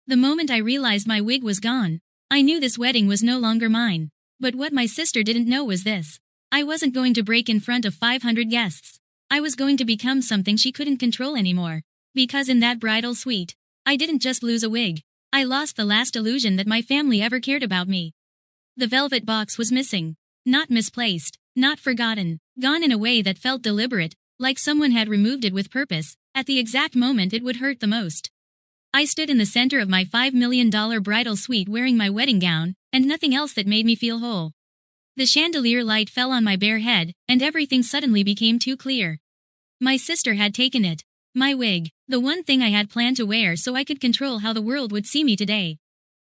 The moment I realized my wig was gone, I knew this wedding was no longer mine. But what my sister didn't know was this. I wasn't going to break in front of 500 guests. I was going to become something she couldn't control anymore. Because in that bridal suite, I didn't just lose a wig. I lost the last illusion that my family ever cared about me. The velvet box was missing. Not misplaced, not forgotten, gone in a way that felt deliberate, like someone had removed it with purpose, at the exact moment it would hurt the most. I stood in the center of my $5 million bridal suite wearing my wedding gown, and nothing else that made me feel whole. The chandelier light fell on my bare head, and everything suddenly became too clear. My sister had taken it. My wig, the one thing I had planned to wear so I could control how the world would see me today.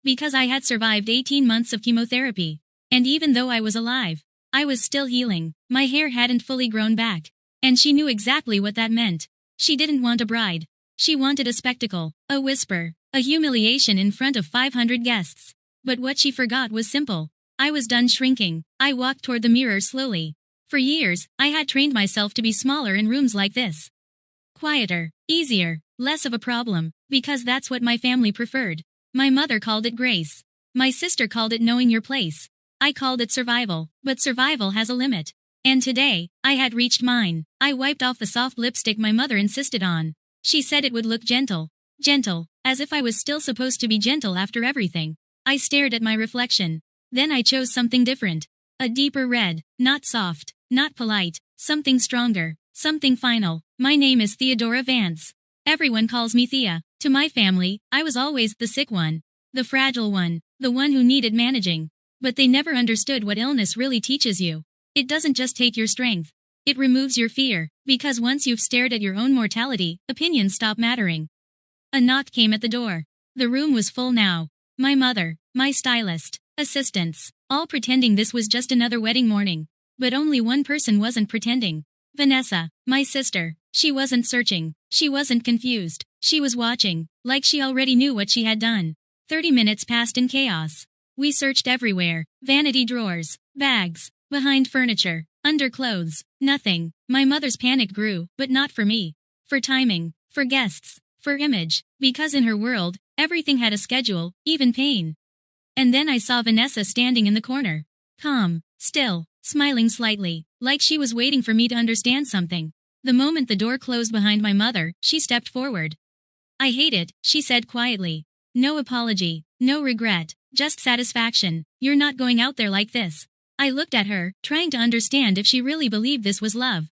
Because I had survived 18 months of chemotherapy. And even though I was alive, I was still healing. My hair hadn't fully grown back. And she knew exactly what that meant. She didn't want a bride. She wanted a spectacle, a whisper, a humiliation in front of 500 guests. But what she forgot was simple. I was done shrinking. I walked toward the mirror slowly. For years, I had trained myself to be smaller in rooms like this. Quieter, easier, less of a problem, because that's what my family preferred. My mother called it grace. My sister called it knowing your place. I called it survival, but survival has a limit. And today, I had reached mine. I wiped off the soft lipstick my mother insisted on. She said it would look gentle. Gentle, as if I was still supposed to be gentle after everything. I stared at my reflection. Then I chose something different. A deeper red, not soft, not polite, something stronger, something final. My name is Theodora Vance. Everyone calls me Thea. To my family, I was always the sick one. The fragile one, the one who needed managing. But they never understood what illness really teaches you. It doesn't just take your strength. It removes your fear, because once you've stared at your own mortality, opinions stop mattering. A knock came at the door. The room was full now. My mother, my stylist, assistants, all pretending this was just another wedding morning. But only one person wasn't pretending. Vanessa, my sister. She wasn't searching. She wasn't confused. She was watching, like she already knew what she had done. 30 minutes passed in chaos. We searched everywhere. Vanity drawers, bags, behind furniture, under clothes, nothing. My mother's panic grew, but not for me. For timing, for guests, for image, because in her world, everything had a schedule, even pain. And then I saw Vanessa standing in the corner. Calm, still, smiling slightly, like she was waiting for me to understand something. The moment the door closed behind my mother, she stepped forward. I hate it, she said quietly. No apology, no regret, just satisfaction. You're not going out there like this. I looked at her, trying to understand if she really believed this was love.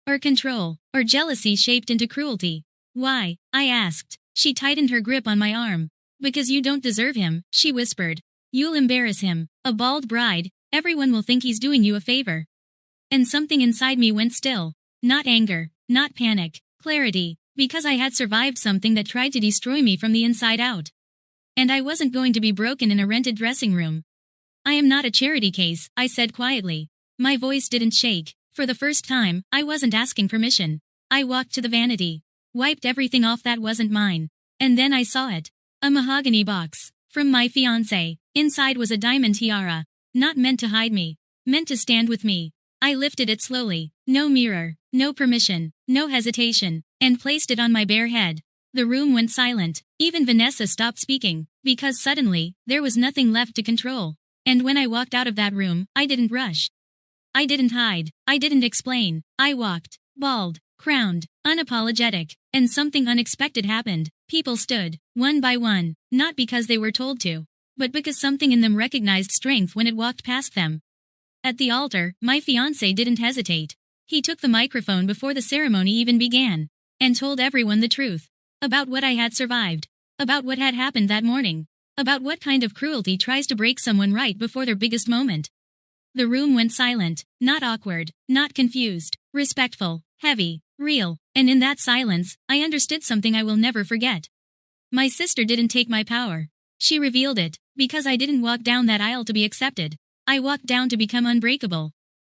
Or control, or jealousy shaped into cruelty. Why? I asked. She tightened her grip on my arm. Because you don't deserve him, she whispered. You'll embarrass him. A bald bride, everyone will think he's doing you a favor. And something inside me went still. Not anger, not panic, clarity, because I had survived something that tried to destroy me from the inside out. And I wasn't going to be broken in a rented dressing room. I am not a charity case, I said quietly. My voice didn't shake. For the first time, I wasn't asking permission. I walked to the vanity, wiped everything off that wasn't mine. And then I saw it. A mahogany box. From my fiancé. Inside was a diamond tiara. Not meant to hide me. Meant to stand with me. I lifted it slowly. No mirror. No permission. No hesitation. And placed it on my bare head. The room went silent. Even Vanessa stopped speaking. Because suddenly, there was nothing left to control. And when I walked out of that room, I didn't rush. I didn't hide. I didn't explain. I walked. Bald. Crowned. Unapologetic. And something unexpected happened. People stood, one by one, not because they were told to, but because something in them recognized strength when it walked past them. At the altar, my fiancé didn't hesitate. He took the microphone before the ceremony even began, and told everyone the truth. About what I had survived. About what had happened that morning. About what kind of cruelty tries to break someone right before their biggest moment. The room went silent, not awkward, not confused, respectful, heavy, real, and in that silence, I understood something I will never forget. My sister didn't take my power. She revealed it, because I didn't walk down that aisle to be accepted. I walked down to become unbreakable.